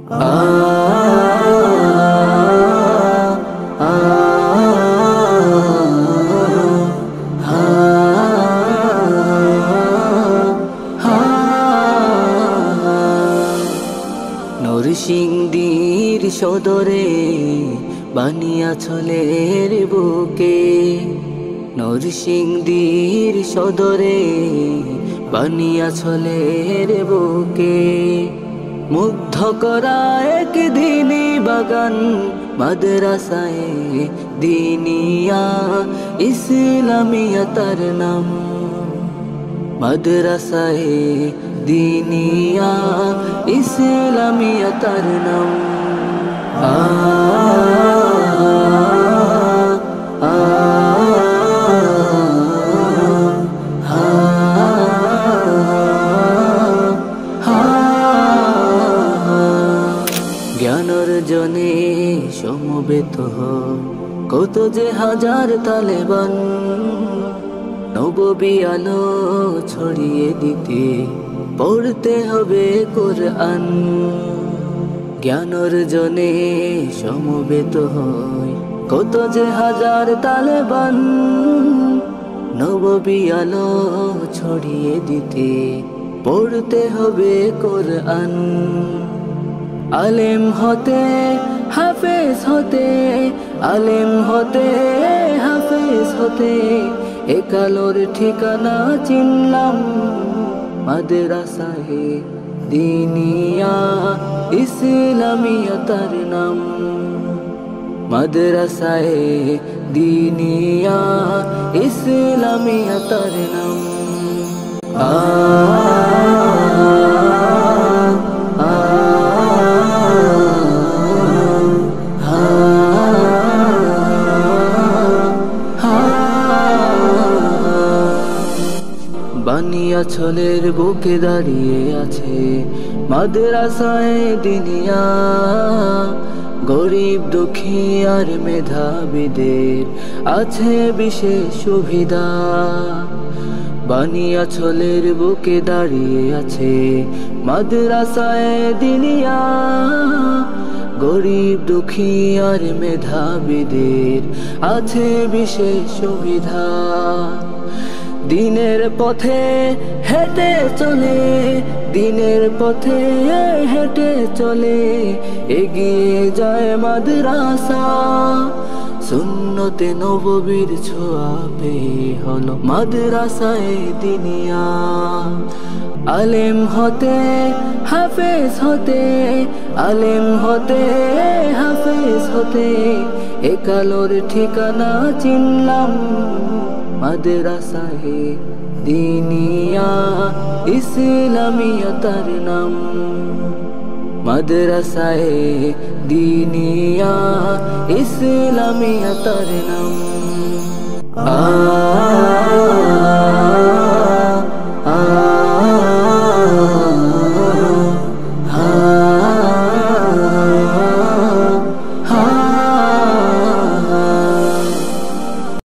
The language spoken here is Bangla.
নরসিংদীর সদরে বানিয়াছলের বুকে, নরসিংদীর সদরে বানিয়াছলের বুকে, মুগ্ধ করা এক দিনী বাগান মাদ্রাসায়ে দিনিয়া ইসলামিয়া তার নাম, মাদ্রাসায়ে দিনিয়া ইসলামিয়া তার নাম। জ্ঞানার্জনে সমবেত কত যে হাজার তালেবান, নববী আলো ছড়িয়ে দিতে পড়তে হবে কোরআন। জ্ঞানার্জনে সমবেত হয় কত যে হাজার তালেবান, নববী আলো ছড়িয়ে দিতে পড়তে হবে কোরআন। আলেম হতে হাফেজ হতে, আলেম হতে হাফেজ হতে, একালোর ঠিকানা চিনলাম মাদ্রাসায়ে দিনিয়া ইসলামিয়া তার নাম, মাদ্রাসায়ে দিনিয়া ইসলামিয়া তার নাম। বানিয়াছলের বুকে দাঁড়িয়ে আছে মাদ্রাসায়ে দিনিয়া, গরিব দুঃখী আর মেধাবীদের আছে বিশেষ সুবিধা। বানিয়াছলের বুকে দাঁড়িয়ে আছে মাদ্রাসায়ে দিনিয়া, গরিব দুঃখী আর মেধাবীদের আছে বিশেষ সুবিধা। দিনের পথে হেঁটে চলে, দিনের পথে হেঁটে চলে, এগিয়ে যায় মাদ্রাসা, সুন্নতে নববীর ছোঁয়া পেয়ে হলো মাদ্রাসায়ে দিনিয়া। আলেম হতে হাফেজ হতে, আলেম হতে হাফেজ হতে, একালোর ঠিকানা চিনলাম মাদ্রাসায়ে দিনিয়া ইসলামিয়া তার নাম, মাদ্রাসায়ে দিনিয়া ইসলামিয়া তার নাম।